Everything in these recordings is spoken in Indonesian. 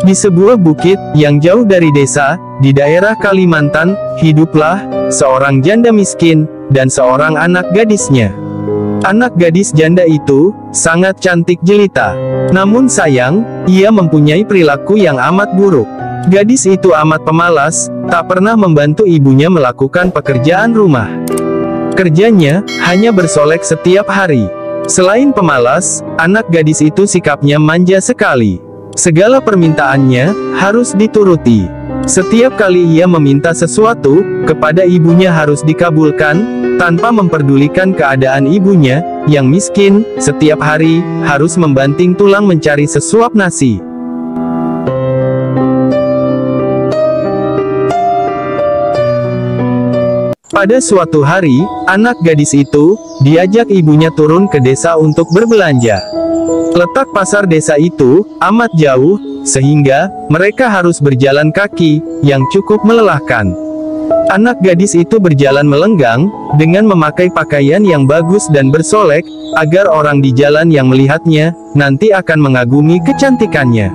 Di sebuah bukit yang jauh dari desa, di daerah Kalimantan, hiduplah seorang janda miskin dan seorang anak gadisnya. Anak gadis janda itu sangat cantik jelita. Namun sayang, ia mempunyai perilaku yang amat buruk. Gadis itu amat pemalas, tak pernah membantu ibunya melakukan pekerjaan rumah. Kerjanya hanya bersolek setiap hari. Selain pemalas, anak gadis itu sikapnya manja sekali. Segala permintaannya harus dituruti. Setiap kali ia meminta sesuatu kepada ibunya harus dikabulkan, tanpa memperdulikan keadaan ibunya yang miskin. Setiap hari harus membanting tulang mencari sesuap nasi. Pada suatu hari, anak gadis itu diajak ibunya turun ke desa untuk berbelanja. Letak pasar desa itu amat jauh, sehingga mereka harus berjalan kaki yang cukup melelahkan. Anak gadis itu berjalan melenggang dengan memakai pakaian yang bagus dan bersolek, agar orang di jalan yang melihatnya nanti akan mengagumi kecantikannya.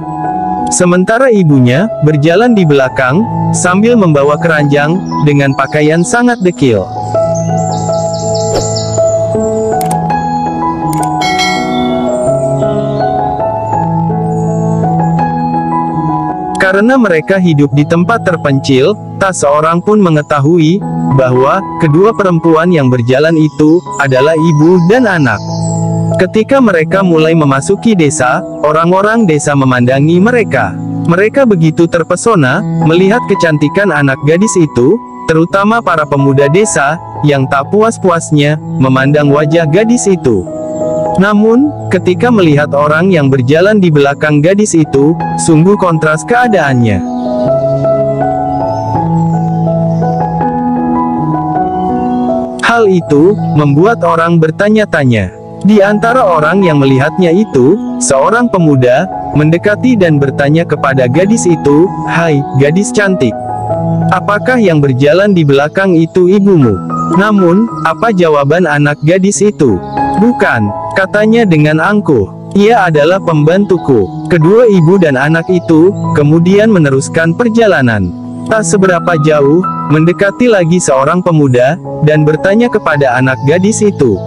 Sementara ibunya berjalan di belakang sambil membawa keranjang dengan pakaian sangat dekil. Karena mereka hidup di tempat terpencil, tak seorang pun mengetahui bahwa kedua perempuan yang berjalan itu adalah ibu dan anak. Ketika mereka mulai memasuki desa, orang-orang desa memandangi mereka. Mereka begitu terpesona melihat kecantikan anak gadis itu, terutama para pemuda desa yang tak puas-puasnya memandang wajah gadis itu. Namun, ketika melihat orang yang berjalan di belakang gadis itu, sungguh kontras keadaannya. Hal itu membuat orang bertanya-tanya. Di antara orang yang melihatnya itu, seorang pemuda mendekati dan bertanya kepada gadis itu, "Hai, gadis cantik, apakah yang berjalan di belakang itu ibumu?" Namun, apa jawaban anak gadis itu? "Bukan," katanya dengan angkuh. "Ia adalah pembantuku." Kedua ibu dan anak itu kemudian meneruskan perjalanan. Tak seberapa jauh, mendekati lagi seorang pemuda dan bertanya kepada anak gadis itu,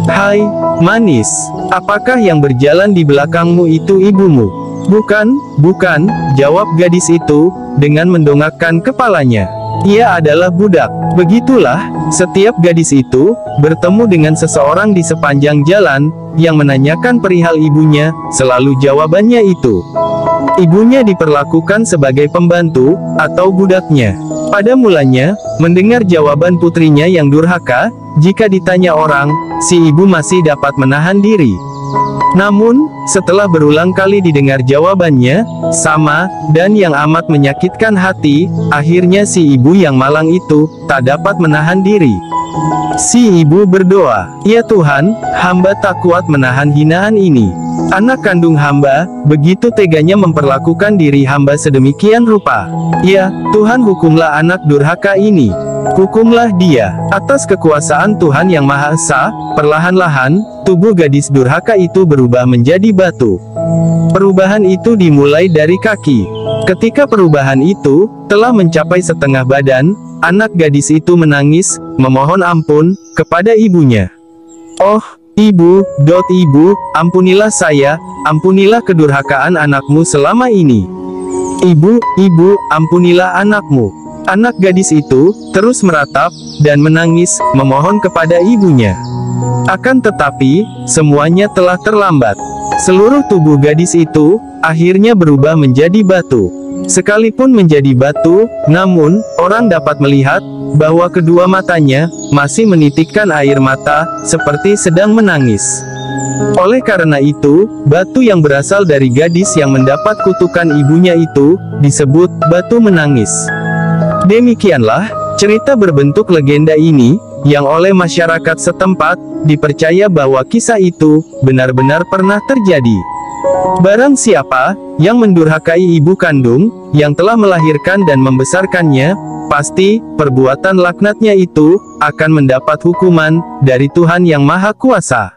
"Hai, manis, apakah yang berjalan di belakangmu itu ibumu?" "Bukan, bukan," jawab gadis itu dengan mendongakkan kepalanya. "Ia adalah budak." Begitulah, setiap gadis itu bertemu dengan seseorang di sepanjang jalan yang menanyakan perihal ibunya, selalu jawabannya itu. Ibunya diperlakukan sebagai pembantu atau budaknya. Pada mulanya, mendengar jawaban putrinya yang durhaka, jika ditanya orang, si ibu masih dapat menahan diri. Namun, setelah berulang kali didengar jawabannya sama, dan yang amat menyakitkan hati, akhirnya si ibu yang malang itu tak dapat menahan diri. Si ibu berdoa, "Ya Tuhan, hamba tak kuat menahan hinaan ini. Anak kandung hamba begitu teganya memperlakukan diri hamba sedemikian rupa. Ya Tuhan, hukumlah anak durhaka ini. Hukumlah dia." Atas kekuasaan Tuhan yang Maha Esa, perlahan-lahan, tubuh gadis durhaka itu berubah menjadi batu. Perubahan itu dimulai dari kaki. Ketika perubahan itu telah mencapai setengah badan, anak gadis itu menangis, memohon ampun kepada ibunya. "Oh, ibu, ibu, ampunilah saya, ampunilah kedurhakaan anakmu selama ini. Ibu, ampunilah anakmu." Anak gadis itu terus meratap dan menangis, memohon kepada ibunya. Akan tetapi, semuanya telah terlambat. Seluruh tubuh gadis itu akhirnya berubah menjadi batu. Sekalipun menjadi batu, namun orang dapat melihat bahwa kedua matanya masih menitikkan air mata, seperti sedang menangis. Oleh karena itu, batu yang berasal dari gadis yang mendapat kutukan ibunya itu disebut batu menangis. Demikianlah cerita berbentuk legenda ini, yang oleh masyarakat setempat dipercaya bahwa kisah itu benar-benar pernah terjadi. Barang siapa yang mendurhakai ibu kandung yang telah melahirkan dan membesarkannya, pasti perbuatan laknatnya itu akan mendapat hukuman dari Tuhan yang Maha Kuasa.